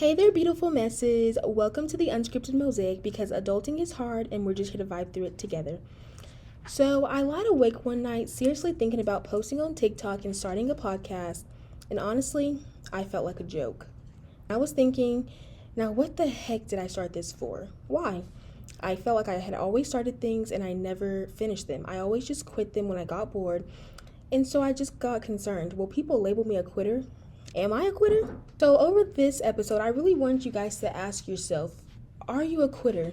Hey there, beautiful messes. Welcome to the unscripted Mosaic because adulting is hard and we're just here to vibe through it together. So, I lied awake one night, seriously thinking about posting on TikTok and starting a podcast, and honestly, I felt like a joke. I was thinking, now what the heck did I start this for? Why? I felt like I had always started things and I never finished them. I always just quit them when I got bored, and so I just got concerned. Will people label me a quitter? Am I a quitter? So, over this episode, I really want you guys to ask yourself, are you a quitter?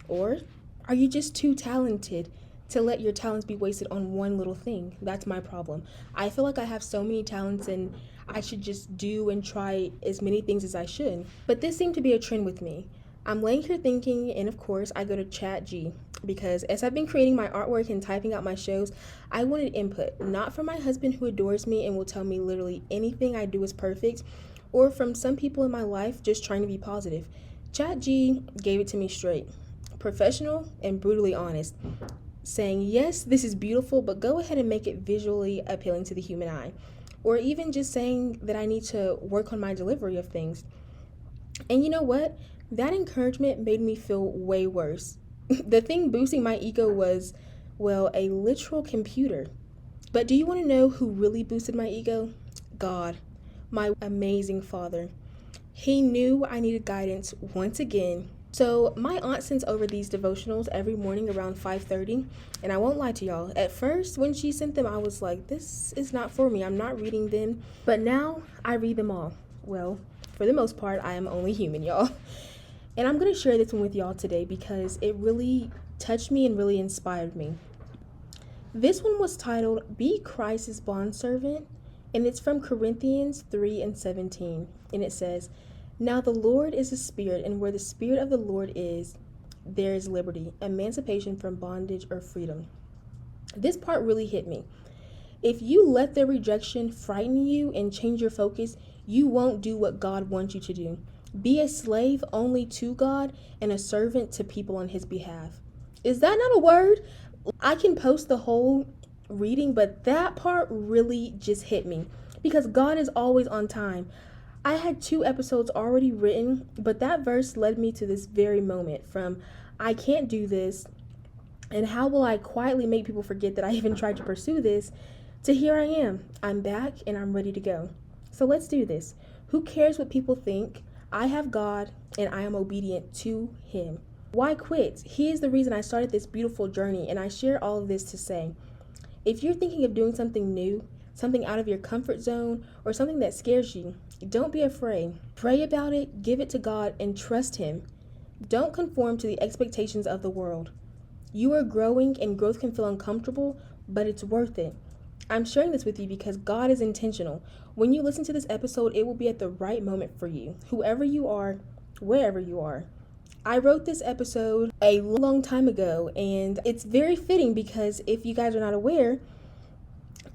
Or are you just too talented to let your talents be wasted on one little thing? That's my problem. I feel like I have so many talents and I should just do and try as many things as I should. But this seemed to be a trend with me. I'm laying here thinking, and of course, I go to Chat G because as I've been creating my artwork and typing out my shows, I wanted input, not from my husband who adores me and will tell me literally anything I do is perfect, or from some people in my life just trying to be positive. Chat G gave it to me straight, professional and brutally honest, saying, yes, this is beautiful, but go ahead and make it visually appealing to the human eye. Or even just saying that I need to work on my delivery of things. And you know what? That encouragement made me feel way worse. The thing boosting my ego was, well, a literal computer. But do you want to know who really boosted my ego? God, my amazing Father. He knew I needed guidance once again. So my aunt sends over these devotionals every morning around 5:30, and I won't lie to y'all. At first, when she sent them, I was like, this is not for me. I'm not reading them. But now I read them all. Well, for the most part, I am only human, y'all. And I'm going to share this one with y'all today because it really touched me and really inspired me. This one was titled, Be Christ's Bondservant, and it's from Corinthians 3:17. And it says, Now the Lord is a spirit, and where the spirit of the Lord is, there is liberty, emancipation from bondage or freedom. This part really hit me. If you let their rejection frighten you and change your focus, you won't do what God wants you to do. Be a slave only to God and a servant to people on his behalf. Is that not a word? I can post the whole reading, but that part really just hit me because God is always on time. I had 2 episodes already written, but that verse led me to this very moment from I can't do this and how will I quietly make people forget that I even tried to pursue this to here I am. I'm back and I'm ready to go. So let's do this. Who cares what people think? I have God and I am obedient to him. Why quit? He is the reason I started this beautiful journey, and I share all of this to say, if you're thinking of doing something new, something out of your comfort zone, or something that scares you, don't be afraid. Pray about it, give it to God, and trust him. Don't conform to the expectations of the world. You are growing and growth can feel uncomfortable, but it's worth it. I'm sharing this with you because God is intentional. When you listen to this episode, it will be at the right moment for you, whoever you are, wherever you are. I wrote this episode a long time ago, and it's very fitting because if you guys are not aware,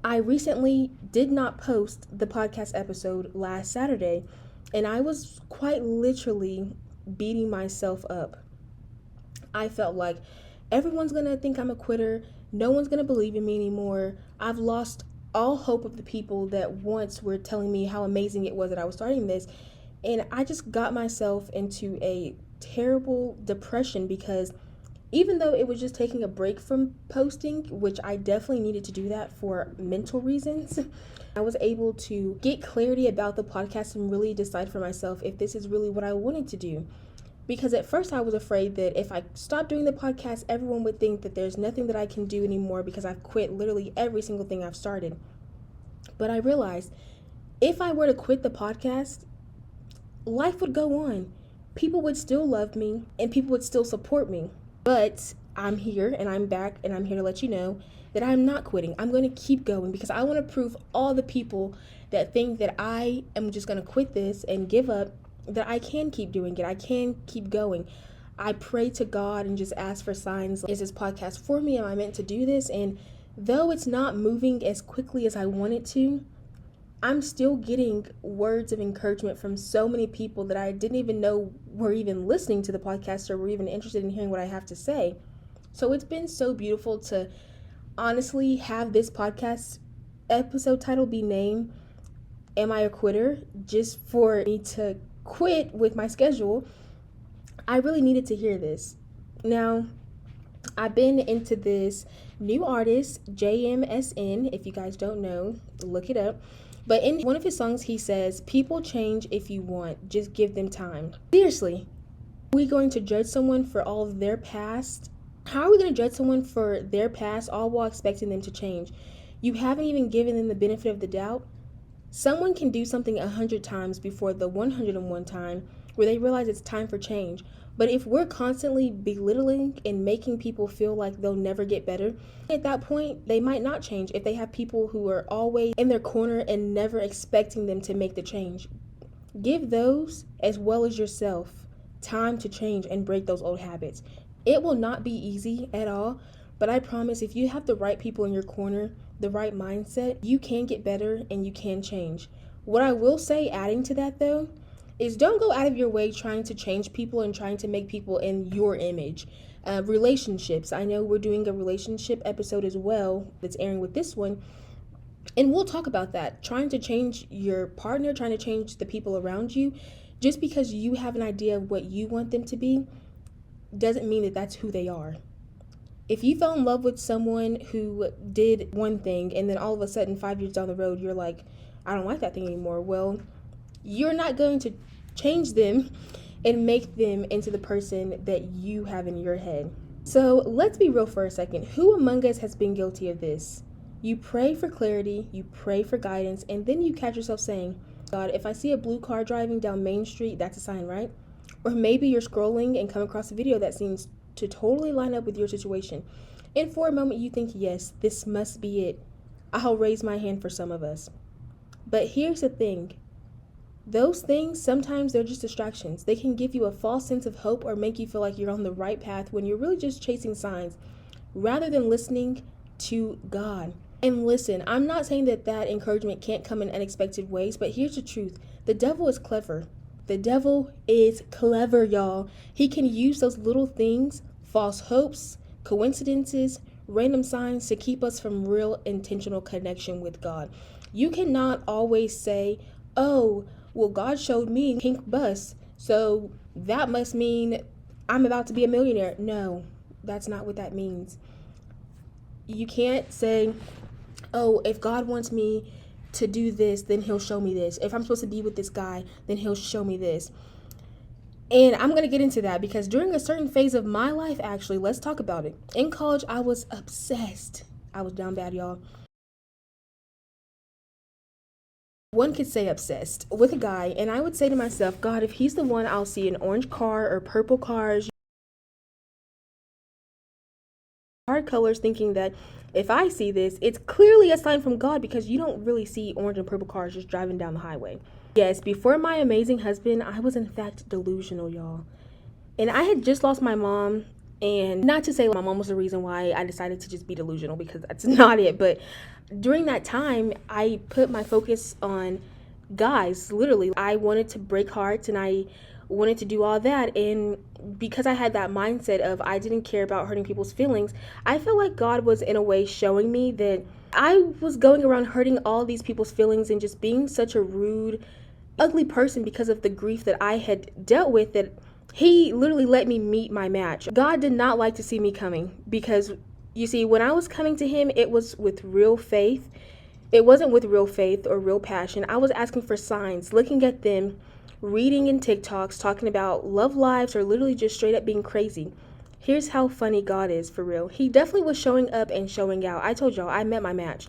I recently did not post the podcast episode last Saturday, and I was quite literally beating myself up. I felt like everyone's going to think I'm a quitter. No one's going to believe in me anymore. I've lost all hope of the people that once were telling me how amazing it was that I was starting this. And I just got myself into a terrible depression because even though it was just taking a break from posting, which I definitely needed to do that for mental reasons, I was able to get clarity about the podcast and really decide for myself if this is really what I wanted to do. Because at first I was afraid that if I stopped doing the podcast, everyone would think that there's nothing that I can do anymore because I've quit literally every single thing I've started. But I realized if I were to quit the podcast, life would go on. People would still love me and people would still support me. But I'm here and I'm back and I'm here to let you know that I'm not quitting. I'm going to keep going because I want to prove all the people that think that I am just going to quit this and give up that I can keep doing it. I can keep going. I pray to God and just ask for signs. Is this podcast for me? Am I meant to do this? And though it's not moving as quickly as I want it to, I'm still getting words of encouragement from so many people that I didn't even know were even listening to the podcast or were even interested in hearing what I have to say. So it's been so beautiful to honestly have this podcast episode title be named Am I a Quitter? Just for me to quit with my schedule, I really needed to hear this. Now, I've been into this new artist, JMSN. If you guys don't know, look it up. But in one of his songs, he says, "People change if you want, just give them time." Seriously, are we going to judge someone for all of their past? How are we going to judge someone for their past all while expecting them to change? You haven't even given them the benefit of the doubt. Someone can do something 100 times before the 101 time where they realize it's time for change. But if we're constantly belittling and making people feel like they'll never get better, at that point, they might not change if they have people who are always in their corner and never expecting them to make the change. Give those, as well as yourself, time to change and break those old habits. It will not be easy at all, but I promise if you have the right people in your corner, the right mindset, you can get better and you can change. What I will say, adding to that though, is don't go out of your way trying to change people and trying to make people in your image. Relationships. I know we're doing a relationship episode as well that's airing with this one. And we'll talk about that. Trying to change your partner, trying to change the people around you, just because you have an idea of what you want them to be, doesn't mean that that's who they are. If you fell in love with someone who did one thing and then all of a sudden 5 years down the road you're like, I don't like that thing anymore, well, you're not going to change them and make them into the person that you have in your head. So let's be real for a second. Who among us has been guilty of this? You pray for clarity, you pray for guidance, and then you catch yourself saying, God, if I see a blue car driving down Main Street, that's a sign, right? Or maybe you're scrolling and come across a video that seems to totally line up with your situation. And for a moment you think, yes, this must be it. I'll raise my hand for some of us. But here's the thing. Those things, sometimes they're just distractions. They can give you a false sense of hope or make you feel like you're on the right path when you're really just chasing signs rather than listening to God. And listen, I'm not saying that encouragement can't come in unexpected ways, but here's the truth. The devil is clever. The devil is clever, y'all. He can use those little things, false hopes, coincidences, random signs to keep us from real intentional connection with God. You cannot always say, oh, well, God showed me pink bus, so that must mean I'm about to be a millionaire. No, that's not what that means. You can't say, oh, if God wants me to do this, then he'll show me this. If I'm supposed to be with this guy, then he'll show me this. And I'm going to get into that because during a certain phase of my life, actually, let's talk about it. In college, I was obsessed. I was down bad, y'all. One could say obsessed with a guy, and I would say to myself, God, if he's the one, I'll see an orange car or purple cars, hard colors, thinking that if I see this, it's clearly a sign from God because you don't really see orange and purple cars just driving down the highway. Yes, before my amazing husband, I was in fact delusional, y'all. And I had just lost my mom, and not to say my mom was the reason why I decided to just be delusional because that's not it, but during that time, I put my focus on guys, literally. I wanted to break hearts and I wanted to do all that, and because I had that mindset of I didn't care about hurting people's feelings, I felt like God was in a way showing me that I was going around hurting all these people's feelings and just being such a rude, ugly person because of the grief that I had dealt with, that he literally let me meet my match. God did not like to see me coming because, you see, when I was coming to him, it was with real faith. It wasn't with real faith or real passion. I was asking for signs, looking at them, reading in TikToks, talking about love lives, or literally just straight up being crazy. Here's how funny God is, for real. He definitely was showing up and showing out. I told y'all, I met my match.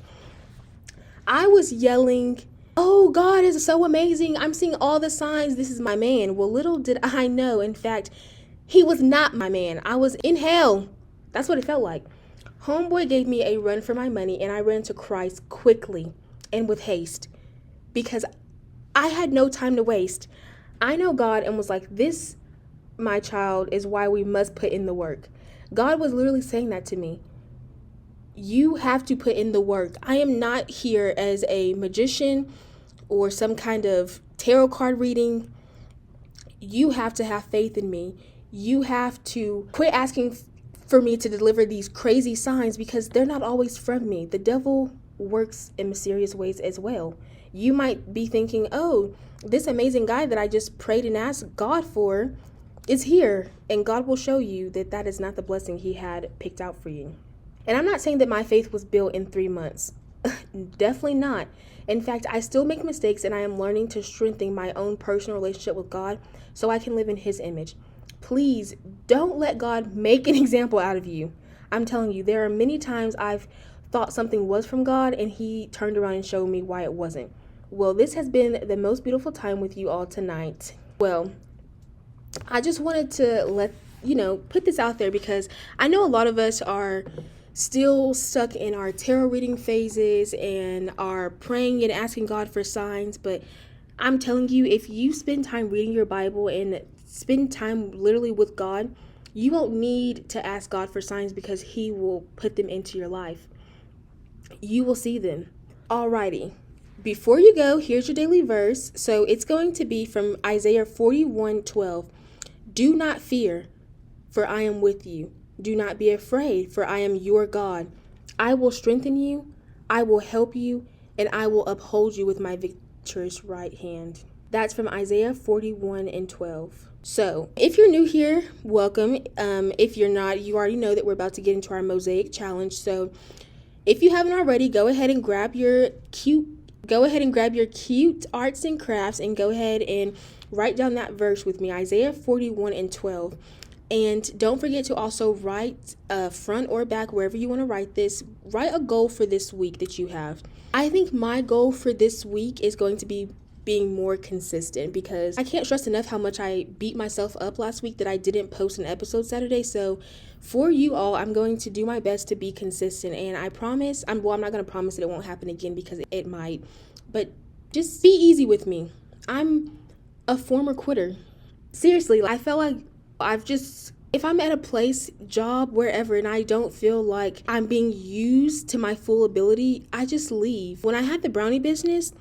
I was yelling, oh, God is so amazing. I'm seeing all the signs. This is my man. Well, little did I know, in fact, he was not my man. I was in hell. That's what it felt like. Homeboy gave me a run for my money, and I ran to Christ quickly and with haste because I had no time to waste. I know God and was like, this, my child, is why we must put in the work. God was literally saying that to me. You have to put in the work. I am not here as a magician or some kind of tarot card reading. You have to have faith in me. You have to quit asking for me to deliver these crazy signs because they're not always from me. The devil works in mysterious ways as well. You might be thinking, oh, this amazing guy that I just prayed and asked God for is here, and God will show you that that is not the blessing he had picked out for you. And I'm not saying that my faith was built in 3 months. Definitely not. In fact, I still make mistakes, and I am learning to strengthen my own personal relationship with God so I can live in his image. Please don't let God make an example out of you. I'm telling you, there are many times I've thought something was from God and he turned around and showed me why it wasn't. Well, this has been the most beautiful time with you all tonight. Well, I just wanted to put this out there because I know a lot of us are still stuck in our tarot reading phases and are praying and asking God for signs. But I'm telling you, if you spend time reading your Bible and spend time literally with God, you won't need to ask God for signs because he will put them into your life. You will see them. Alrighty. Before you go, here's your daily verse. So it's going to be from Isaiah 41:12. Do not fear, for I am with you. Do not be afraid, for I am your God. I will strengthen you, I will help you, and I will uphold you with my victorious right hand. That's from Isaiah 41:12. So, if you're new here, welcome. If you're not, you already know that we're about to get into our Mosaic challenge. So, if you haven't already, go ahead and grab your cute arts and crafts and go ahead and write down that verse with me, Isaiah 41:12. And don't forget to also write front or back, wherever you want to write this. Write a goal for this week that you have. I think my goal for this week is going to be being more consistent, because I can't stress enough how much I beat myself up last week that I didn't post an episode Saturday. So for you all, I'm going to do my best to be consistent, and I promise, I'm not going to promise that it won't happen again, because it might, but just be easy with me. I'm a former quitter. Seriously, I felt like if I'm at a place, job, wherever, and I don't feel like I'm being used to my full ability, I just leave. When I had the brownie business,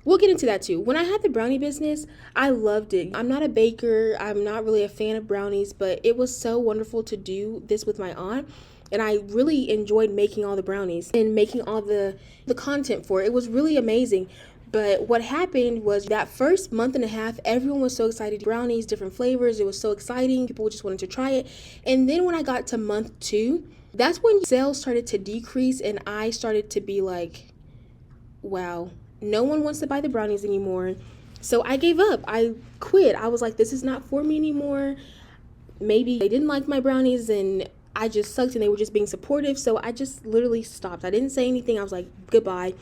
we'll get into that too. When I had the brownie business, I loved it. I'm not a baker. I'm not really a fan of brownies, but it was so wonderful to do this with my aunt. And I really enjoyed making all the brownies and making all the content for it. It was really amazing. But what happened was that first month and a half, everyone was so excited. Brownies, different flavors. It was so exciting. People just wanted to try it. And then when I got to month 2, that's when sales started to decrease. And I started to be like, wow, no one wants to buy the brownies anymore. So I gave up. I quit. I was like, this is not for me anymore. Maybe they didn't like my brownies and I just sucked and they were just being supportive. So I just literally stopped. I didn't say anything. I was like, goodbye.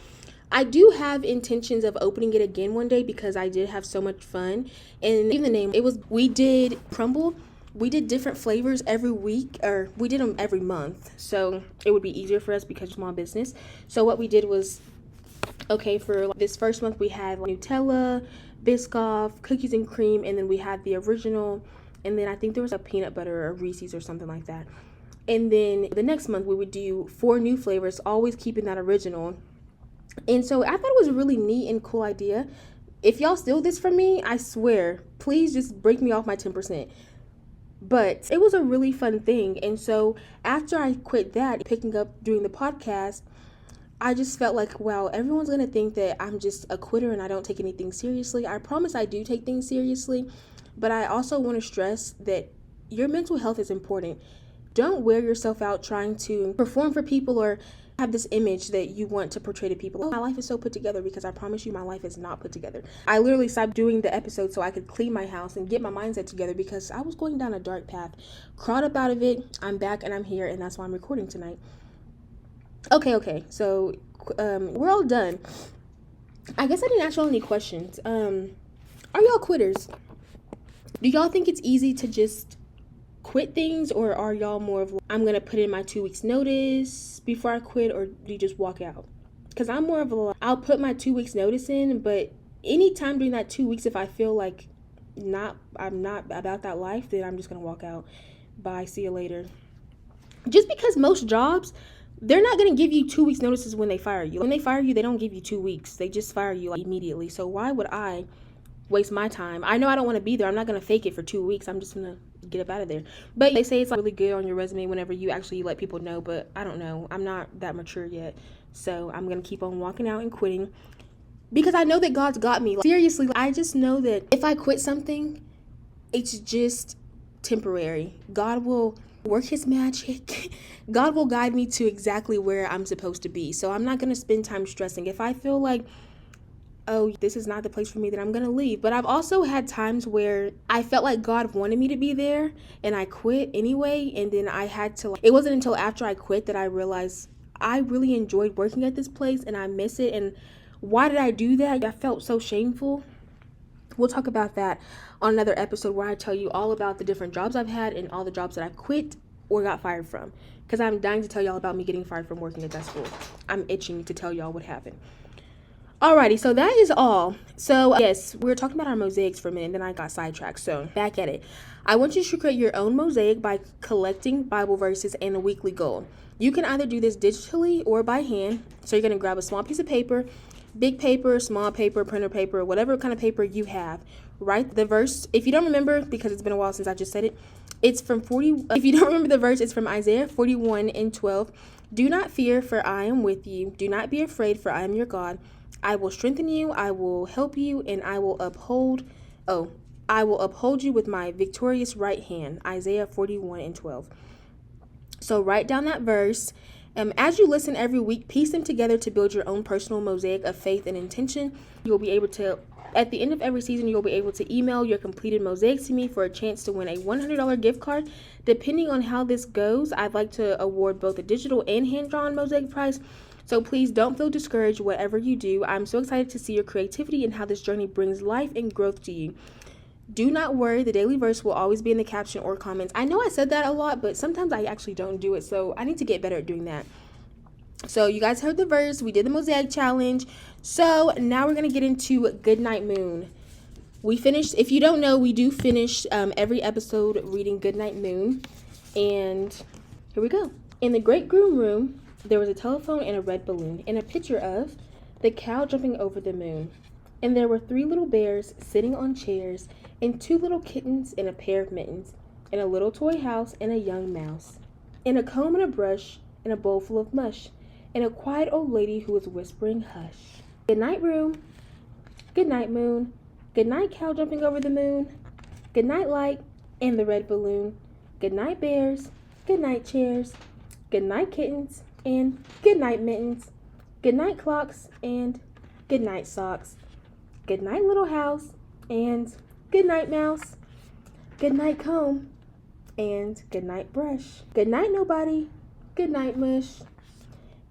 I do have intentions of opening it again one day because I did have so much fun. And even the name, we did crumble. We did different flavors every week, or we did them every month. So it would be easier for us because it's small business. So what we did was, okay, for this first month we had Nutella, Biscoff, cookies and cream, and then we had the original, and then I think there was a peanut butter or Reese's or something like that. And then the next month we would do 4 new flavors, always keeping that original. And so I thought it was a really neat and cool idea. If y'all steal this from me, I swear, please just break me off my 10%. But it was a really fun thing. And so after I quit that, picking up doing the podcast, I just felt like, wow, everyone's going to think that I'm just a quitter and I don't take anything seriously. I promise I do take things seriously. But I also want to stress that your mental health is important. Don't wear yourself out trying to perform for people or have this image that you want to portray to people. Oh, my life is so put together, because I promise you my life is not put together. I literally stopped doing the episode so I could clean my house and get my mindset together because I was going down a dark path. Crawled up out of it. I'm back and I'm here, and that's why I'm recording tonight. Okay. So we're all done. I guess I didn't ask y'all any questions. Are y'all quitters? Do y'all think it's easy to just quit things, or are y'all more of I'm gonna put in my 2 weeks notice before I quit, or do you just walk out? Because I'm more of I'll put my 2 weeks notice in, but anytime during that 2 weeks, if I feel like I'm not about that life, then I'm just gonna walk out. Bye, see you later. Just because most jobs, they're not gonna give you 2 weeks notices when they fire you. When they fire you, they don't give you 2 weeks. They just fire you immediately. So why would I waste my time? I know I don't want to be there. I'm not going to fake it for 2 weeks. I'm just going to get up out of there. But they say it's really good on your resume whenever you actually let people know, but I don't know. I'm not that mature yet. So I'm going to keep on walking out and quitting. because I know that God's got me. Like, seriously, I just know that if I quit something, it's just temporary. God will work his magic. God will guide me to exactly where I'm supposed to be. So I'm not going to spend time stressing. If I feel like, oh, this is not the place for me, then I'm going to leave. But I've also had times where I felt like God wanted me to be there and I quit anyway. And then I had to, it wasn't until after I quit that I realized I really enjoyed working at this place and I miss it. And why did I do that? I felt so shameful. We'll talk about that on another episode where I tell you all about the different jobs I've had and all the jobs that I quit or got fired from. Because I'm dying to tell y'all about me getting fired from working at that school. I'm itching to tell y'all what happened. Alrighty, so that is all. So yes, we were talking about our mosaics for a minute, and then I got sidetracked. So back at it. I want you to create your own mosaic by collecting Bible verses and a weekly goal. You can either do this digitally or by hand. So you're going to grab a small piece of paper, big paper, small paper, printer paper, whatever kind of paper you have. Write the verse. If you don't remember, because it's been a while since I just said it, it's from 40. If you don't remember the verse, it's from Isaiah 41:12. Do not fear, for I am with you. Do not be afraid, for I am your God. I will strengthen you, I will help you, and I will uphold you with my victorious right hand. Isaiah 41:12. So write down that verse. As you listen every week, piece them together to build your own personal mosaic of faith and intention. You'll be able to, at the end of every season, you'll be able to email your completed mosaic to me for a chance to win a $100 gift card. Depending on how this goes, I'd like to award both a digital and hand-drawn mosaic prize. So please don't feel discouraged whatever you do. I'm so excited to see your creativity and how this journey brings life and growth to you. Do not worry, the daily verse will always be in the caption or comments. I know I said that a lot, but sometimes I actually don't do it, so I need to get better at doing that. So you guys heard the verse, we did the mosaic challenge. So now we're going to get into Goodnight Moon. We finished, if you don't know, we do finish every episode reading Goodnight Moon. And here we go. In the great groom room, there was a telephone and a red balloon and a picture of the cow jumping over the moon. And there were 3 little bears sitting on chairs and 2 little kittens and a pair of mittens and a little toy house and a young mouse and a comb and a brush and a bowl full of mush and a quiet old lady who was whispering hush. Good night, room. Good night, moon. Good night, cow jumping over the moon. Good night, light and the red balloon. Good night, bears. Good night, chairs. Good night, kittens. And good night, mittens. Good night, clocks. And good night, socks. Good night, little house. And good night, mouse. Good night, comb. And good night, brush. Good night, nobody. Good night, mush.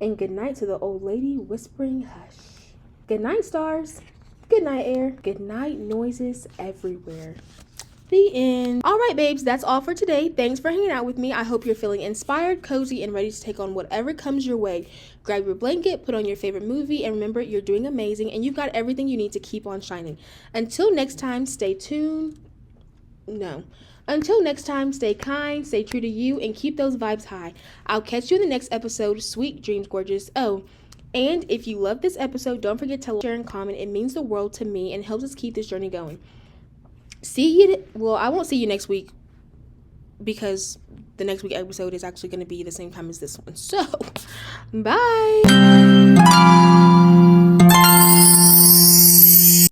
And good night to the old lady whispering hush. Good night, stars. Good night, air. Good night, noises everywhere. The end. All right, babes, that's all for today. Thanks for hanging out with me. I hope you're feeling inspired, cozy, and ready to take on whatever comes your way. Grab your blanket, put on your favorite movie, and remember, you're doing amazing, and you've got everything you need to keep on shining. Until next time, stay tuned. No. Until next time, stay kind, stay true to you, and keep those vibes high. I'll catch you in the next episode. Sweet dreams, gorgeous. Oh, and if you love this episode, don't forget to share and comment. It means the world to me and helps us keep this journey going. I won't see you next week because the next week episode is actually going to be the same time as this one. So, bye.